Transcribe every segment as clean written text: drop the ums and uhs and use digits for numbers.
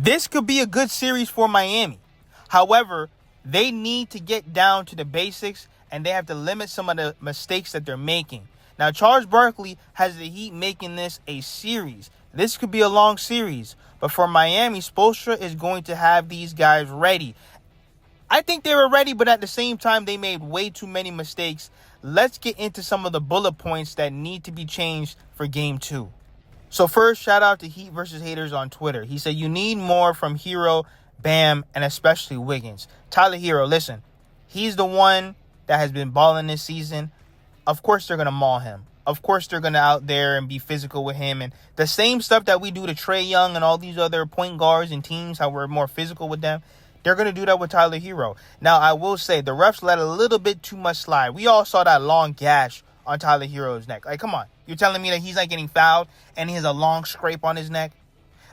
This could be a good series for Miami. However, they need to get down to the basics, and they have to limit some of the mistakes that they're making. Now, Charles Barkley has the Heat making this a series. This could be a long series. But for Miami, Spoelstra is going to have these guys ready. I think they were ready, but at the same time, they made way too many mistakes. Let's get into some of the bullet points that need to be changed for Game 2. So first, shout out to Heat versus Haters on Twitter. He said, you need more from Herro, Bam, and especially Wiggins. Tyler Herro, listen, he's the one that has been balling this season. Of course, they're going to maul him. Of course, they're going to out there and be physical with him. And the same stuff that we do to Trae Young and all these other point guards and teams, how we're more physical with them, they're going to do that with Tyler Herro. Now, I will say, the refs let a little bit too much slide. We all saw that long gash on Tyler Herro's neck. Like, come on. You're telling me that he's not getting fouled and he has a long scrape on his neck?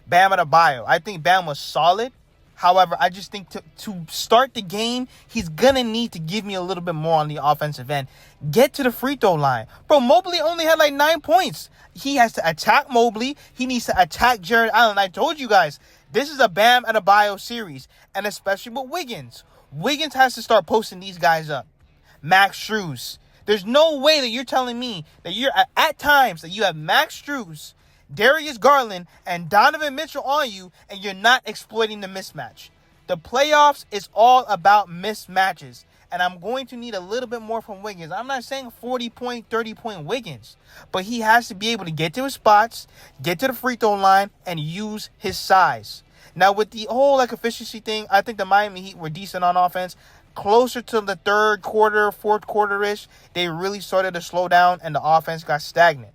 Bam Adebayo. I think Bam was solid. However, I just think to start the game, he's going to need to give me a little bit more on the offensive end. Get to the free throw line. Bro, Mobley only had like 9 points. He has to attack Mobley. He needs to attack Jared Allen. I told you guys, this is a Bam Adebayo series, and especially with Wiggins. Wiggins has to start posting these guys up. Max Strus. There's no way that you're telling me that you're at times that you have Max Strus, Darius Garland, and Donovan Mitchell on you, and you're not exploiting the mismatch. The playoffs is all about mismatches, and I'm going to need a little bit more from Wiggins. I'm not saying 40-point, 30-point Wiggins, but he has to be able to get to his spots, get to the free throw line, and use his size. Now, with the whole efficiency thing, I think the Miami Heat were decent on offense. Closer to the third quarter, fourth quarter-ish, they really started to slow down, and the offense got stagnant.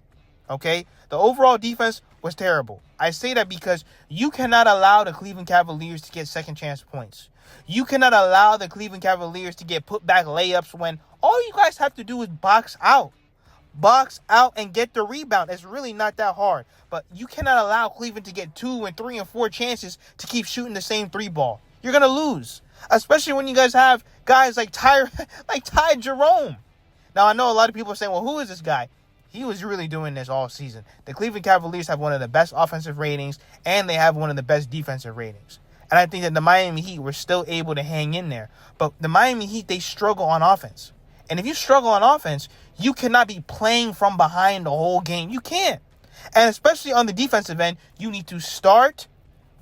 Okay? The overall defense was terrible. I say that because you cannot allow the Cleveland Cavaliers to get second chance points. You cannot allow the Cleveland Cavaliers to get put back layups when all you guys have to do is box out. Box out and get the rebound. It's really not that hard. But you cannot allow Cleveland to get 2 and 3 and 4 chances to keep shooting the same 3 ball. You're going to lose. Especially when you guys have guys like Ty Jerome. Now, I know a lot of people are saying, well, who is this guy? He was really doing this all season. The Cleveland Cavaliers have one of the best offensive ratings, and they have one of the best defensive ratings. And I think that the Miami Heat were still able to hang in there. But the Miami Heat, they struggle on offense. And if you struggle on offense, you cannot be playing from behind the whole game. You can't. And especially on the defensive end, you need to start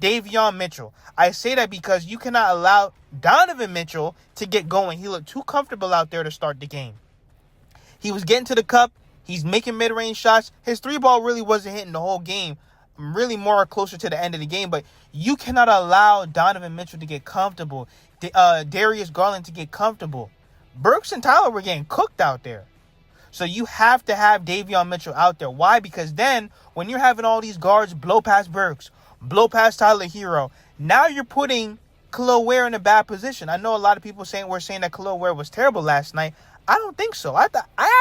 Davion Mitchell. I say that because you cannot allow Donovan Mitchell to get going. He looked too comfortable out there to start the game. He was getting to the cup. He's making mid-range shots. His 3-ball really wasn't hitting the whole game. Really more closer to the end of the game. But you cannot allow Donovan Mitchell to get comfortable. Darius Garland to get comfortable. Burks and Tyler were getting cooked out there. So you have to have Davion Mitchell out there. Why? Because then when you're having all these guards blow past Burks, blow past Tyler Herro, now you're putting Khalil Ware in a bad position. I know a lot of people were saying that Khalil Ware was terrible last night. I don't think so. I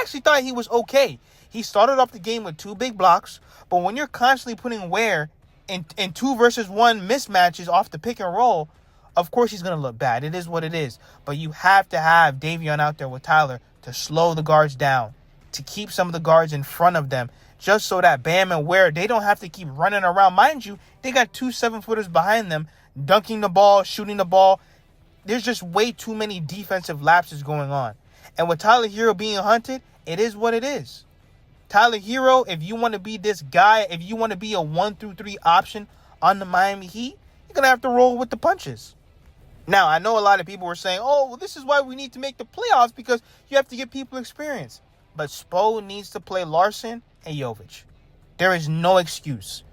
actually thought he was okay. He started off the game with 2 big blocks, but when you're constantly putting Ware in 2 versus 1 mismatches off the pick and roll, of course he's going to look bad. It is what it is. But you have to have Davion out there with Tyler to slow the guards down, to keep some of the guards in front of them, just so that Bam and Ware, they don't have to keep running around. Mind you, they got 2 7-footers behind them, dunking the ball, shooting the ball. There's just way too many defensive lapses going on. And with Tyler Herro being hunted, it is what it is. Tyler Herro, if you want to be this guy, if you want to be a 1-3 option on the Miami Heat, you're going to have to roll with the punches. Now, I know a lot of people were saying, oh, well, this is why we need to make the playoffs, because you have to give people experience. But Spo needs to play Larson and Jovic. There is no excuse.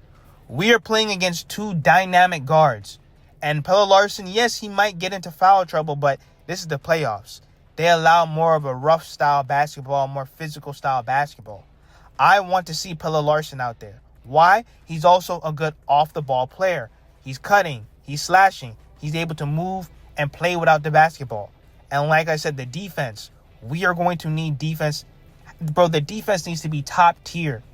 We are playing against 2 dynamic guards. And Pelle Larsson, yes, he might get into foul trouble, but this is the playoffs. They allow more of a rough style basketball, more physical style basketball. I want to see Pelle Larsson out there. Why? He's also a good off-the-ball player. He's cutting. He's slashing. He's able to move and play without the basketball. And like I said, the defense. We are going to need defense. Bro, the defense needs to be top tier.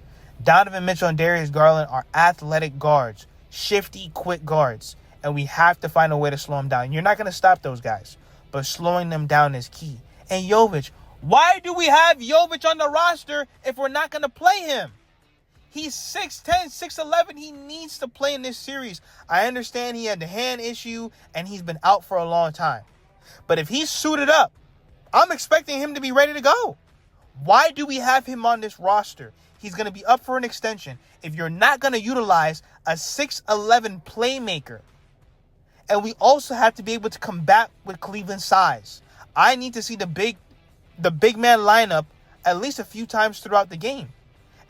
Donovan Mitchell and Darius Garland are athletic guards. Shifty, quick guards. And we have to find a way to slow them down. You're not going to stop those guys. But slowing them down is key. And Jovic. Why do we have Jovic on the roster if we're not going to play him? He's 6'10", 6'11". He needs to play in this series. I understand he had the hand issue and he's been out for a long time. But if he's suited up, I'm expecting him to be ready to go. Why do we have him on this roster? He's going to be up for an extension. If you're not going to utilize a 6'11" playmaker, and we also have to be able to combat with Cleveland's size. I need to see the big man lineup at least a few times throughout the game.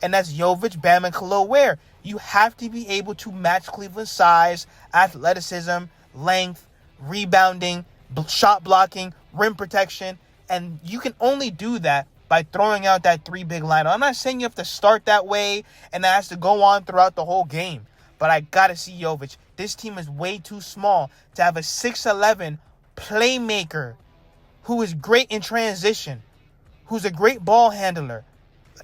And that's Jovic, Bam, and Khalil Ware. You have to be able to match Cleveland's size, athleticism, length, rebounding, shot blocking, rim protection. And you can only do that by throwing out that 3 big lineup. I'm not saying you have to start that way and that has to go on throughout the whole game. But I got to see Jovic. This team is way too small to have a 6'11" playmaker who is great in transition, who's a great ball handler.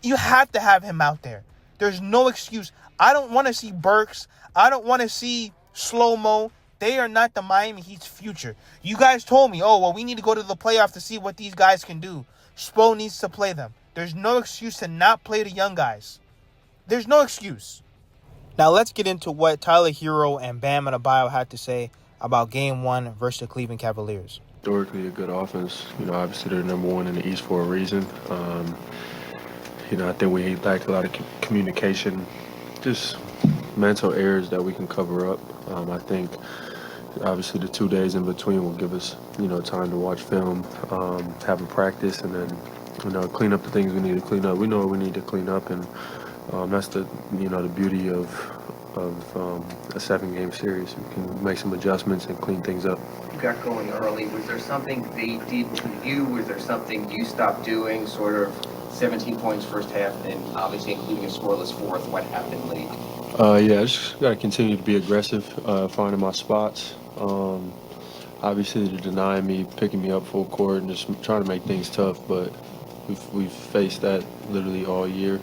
You have to have him out there. There's no excuse. I don't want to see Burks. I don't want to see Slow-Mo. They are not the Miami Heat's future. You guys told me, we need to go to the playoff to see what these guys can do. Spo needs to play them. There's no excuse to not play the young guys. There's no excuse. Now let's get into what Tyler Herro and Bam Adebayo had to say about Game 1 versus the Cleveland Cavaliers. Historically a good offense. Obviously they're number one in the East for a reason. I think we lack a lot of communication, just mental errors that we can cover up. I think obviously the 2 days in between will give us, time to watch film, have a practice, and then, clean up the things we need to clean up. We know what we need to clean up, and that's the beauty of a 7-game series. We can make some adjustments and clean things up. You got going early. Was there something they did to you? Was there something you stopped doing? Sort of 17 points first half, and obviously including a scoreless fourth. What happened late? I just got to continue to be aggressive, finding my spots. Obviously, they're denying me, picking me up full court, and just trying to make things tough. But we've faced that literally all year.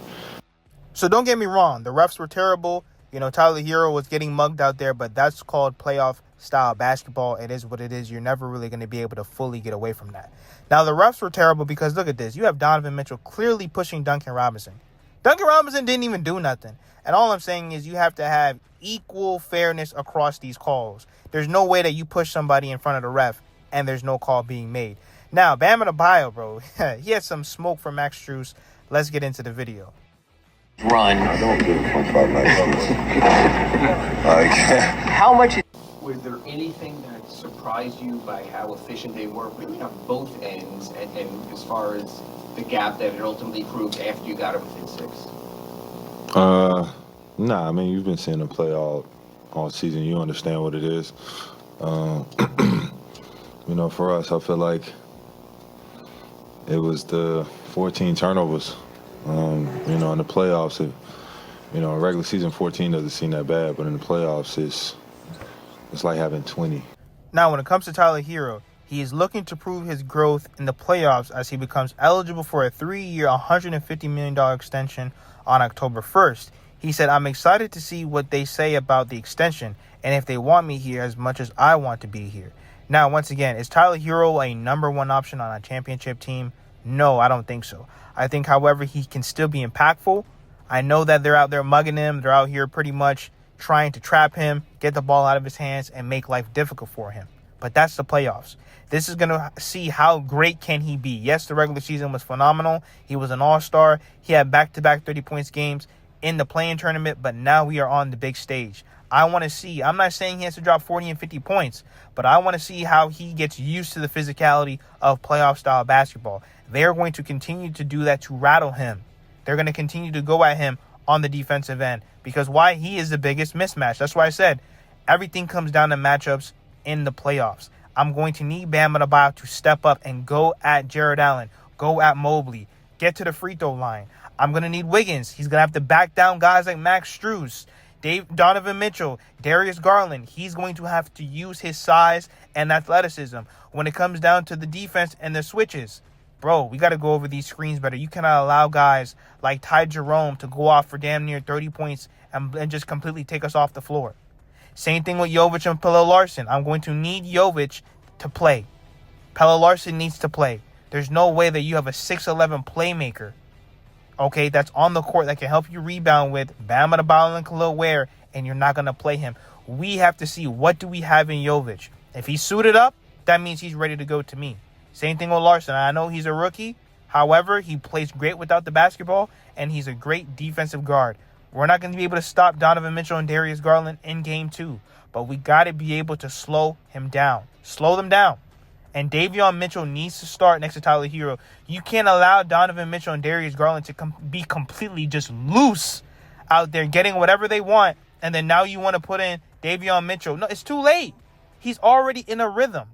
So don't get me wrong. The refs were terrible. Tyler Herro was getting mugged out there, but that's called playoff-style basketball. It is what it is. You're never really going to be able to fully get away from that. Now, the refs were terrible because, look at this. You have Donovan Mitchell clearly pushing Duncan Robinson. Duncan Robinson didn't even do nothing. And all I'm saying is you have to have equal fairness across these calls. There's no way that you push somebody in front of the ref and there's no call being made. Now, Bam Adebayo, bro, he had some smoke from Max Strus. Let's get into the video. Run. I don't do 0.5 nights. How much? Was there anything that surprised you by how efficient they were on both ends, and as far as the gap that it ultimately proved after you got it within 6? Nah, you've been seeing them play all season. You understand what it is. For us, I feel like it was the 14 turnovers. In the playoffs, regular season 14 doesn't seem that bad, but in the playoffs, it's like having 20. Now, when it comes to Tyler Herro, he is looking to prove his growth in the playoffs as he becomes eligible for a 3-year, $150 million extension on October 1st. He said, "I'm excited to see what they say about the extension and if they want me here as much as I want to be here." Now, once again, is Tyler Herro a number one option on a championship team? No, I don't think so. I think, however, he can still be impactful. I know that they're out there mugging him. They're out here pretty much trying to trap him, get the ball out of his hands, and make life difficult for him. But that's the playoffs. This is going to see how great can he be. Yes, the regular season was phenomenal. He was an all-star. He had back-to-back 30-point games in the play-in tournament, but now we are on the big stage. I want to see. I'm not saying he has to drop 40 and 50 points, but I want to see how he gets used to the physicality of playoff-style basketball. They're going to continue to do that to rattle him. They're going to continue to go at him on the defensive end because why? He is the biggest mismatch. That's why I said everything comes down to matchups in the playoffs. I'm going to need Bam Adebayo to step up and go at Jared Allen, go at Mobley, get to the free throw line. I'm going to need Wiggins. He's going to have to back down guys like Max Strus, Donovan Mitchell, Darius Garland. He's going to have to use his size and athleticism when it comes down to the defense and the switches. Bro, we got to go over these screens better. You cannot allow guys like Ty Jerome to go off for damn near 30 points and just completely take us off the floor. Same thing with Jovic and Pelle Larsson. I'm going to need Jovic to play. Pelle Larsson needs to play. There's no way that you have a 6'11 playmaker okay, that's on the court that can help you rebound with Bam Adebayo and Khalil Ware, and you're not going to play him. We have to see, what do we have in Jovic? If he's suited up, that means he's ready to go to me. Same thing with Larson. I know he's a rookie. However, he plays great without the basketball, and he's a great defensive guard. We're not going to be able to stop Donovan Mitchell and Darius Garland in game 2, but we got to be able to slow him down. Slow them down. And Davion Mitchell needs to start next to Tyler Herro. You can't allow Donovan Mitchell and Darius Garland to be completely just loose out there getting whatever they want, and then now you want to put in Davion Mitchell. No, it's too late. He's already in a rhythm.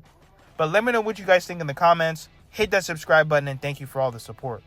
But let me know what you guys think in the comments. Hit that subscribe button, and thank you for all the support.